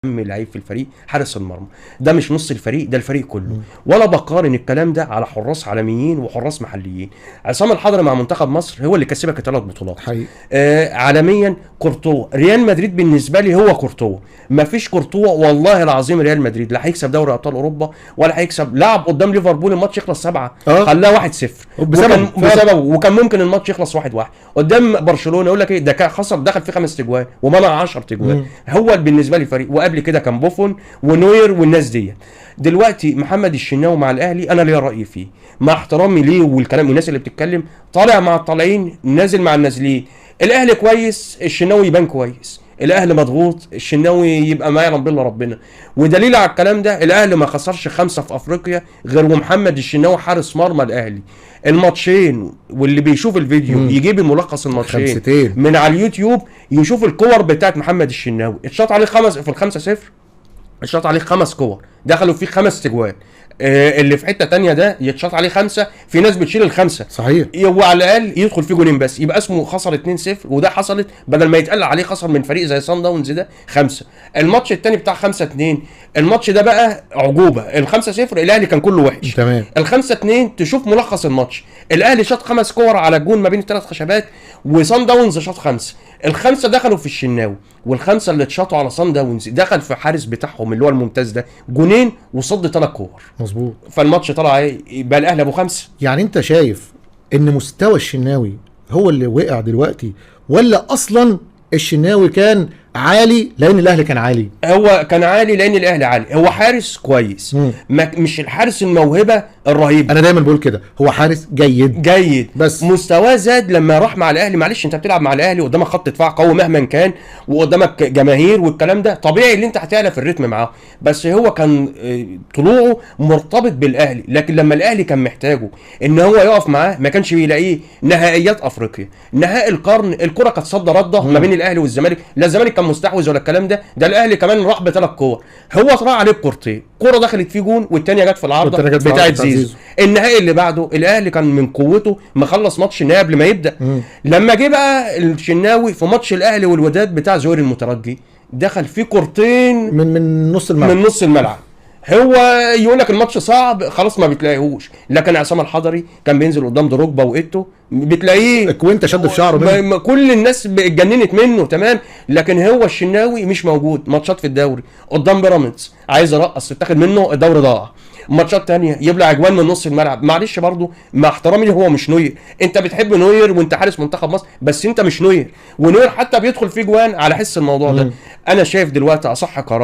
لعيب في الفريق حارس المرمى، ده مش نص الفريق، ده الفريق كله. ولا بقارن الكلام ده على حراس عالميين وحراس محليين. عصام الحضري مع منتخب مصر هو اللي كسبك 3 بطولات حقيقي. عالميا. كورتوا، ريال مدريد بالنسبه لي هو كورتوا، ما فيش كورتوا والله العظيم ريال مدريد لا هيكسب دوري ابطال اوروبا ولا هيكسب. لعب قدام ليفربول الماتش يخلص 7 خلاه 1-0 بسببه، وكان ممكن الماتش يخلص 1-1. قدام برشلونه يقول لك ايه ده خسر، دخل فيه 5 تجوان ومنع 10 تجوان. هو بالنسبه لي فريق. وقبل كده كان بوفون ونوير والناس دي. دلوقتي محمد الشناوي مع الاهلي انا ليا راي فيه، مع احترامي ليه والكلام والناس اللي بتتكلم، طالع مع الطالعين نازل مع النازلين. الاهلي كويس الشناوي يبان كويس، الاهلي مضغوط الشناوي يبقى ما يعلم بالله ربنا. ودليل على الكلام ده الاهلي ما خسرش 5 في افريقيا غير ومحمد الشناوي حارس مرمى الاهلي. الماتشين واللي بيشوف الفيديو يجيب الملخص الماتشين من على اليوتيوب يشوف الكور بتاعت محمد الشناوي. اتشاط عليه في ال5-0 اتشاط عليه 5 كور دخلوا فيه 5 تجوان. اللي في حته تانية ده يتشاط عليه 5، في ناس بتشيل ال5 صحيح. هو على الاقل يدخل فيه جولين بس يبقى اسمه خسر 2-0. وده حصلت بدل ما يتقال عليه خسر من فريق زي صن داونز ده 5. الماتش الثاني بتاع 5-2 الماتش ده بقى عجوبه. ال5-0 الاهلي كان كله وحش تمام. ال5-2 تشوف ملخص الماتش الاهلي شاط 5 كور على الجون ما بين ال3 خشبات وصن داونز شاط 5. ال5 دخلوا في الشناوي وال5 اللي اتشاطوا على صن داونز دخل في حارس بتاعهم اللي هو الممتاز ده جونين وصد 3 كور. مظبوط. فالماتش طلع ايه؟ يبقى الاهلي ابو 5. يعني انت شايف ان مستوى الشناوي هو اللي وقع دلوقتي، ولا اصلا الشناوي كان عالي لان الاهلي كان عالي؟ هو كان عالي لان الاهلي عالي. هو حارس كويس مش الحارس الموهبه الرهيبه. انا دايما بقول كده، هو حارس جيد بس مستواه زاد لما راح مع الاهلي. معلش انت بتلعب مع الاهلي قدامك خط دفاع قوي مهما كان وقدامك جماهير والكلام ده طبيعي اللي انت هتعلى في الريتم معاه. بس هو كان طلوعه مرتبط بالاهلي، لكن لما الاهلي كان محتاجه ان هو يقف معاه ما كانش بيلاقيه. نهائيات افريقيا، نهائي القرن، الكره كانت صد رده ما بين الاهلي والزمالك، لا الزمالك كان مستحوذ ولا الكلام ده الاهلي كمان راح ب3 كور. هو طلع عليه بكورتين، كوره دخلت فيه جون والثانيه جت في العارضه بتاعت زيزو. النهائي اللي بعده الاهلي كان من قوته مخلص ماتش النهائي قبل ما يبدا. لما جه بقى الشناوي في ماتش الاهلي والوداد بتاع زهير المترجي دخل فيه كورتين من نص الملعب. من نص الملعب. هو يقول لك الماتش صعب خلاص ما بتلاقيهوش، لكن عصام الحضري كان بينزل قدام دروجبا وايتو بتلاقيه كوينتا شد في شعره كل الناس اتجننت منه تمام. لكن هو الشناوي مش موجود. ماتشات في الدوري قدام بيراميدز عايز يرقص تاخد منه الدوري ضاع. ماتشات تانية يبلع اجوان من نص الملعب. معلش برضو مع احترامي هو مش نوير. انت بتحب نوير وانت حارس منتخب مصر بس انت مش نوير، ونوير حتى بيدخل فيه جوان على حس الموضوع ده. انا شايف دلوقتي اصح قرار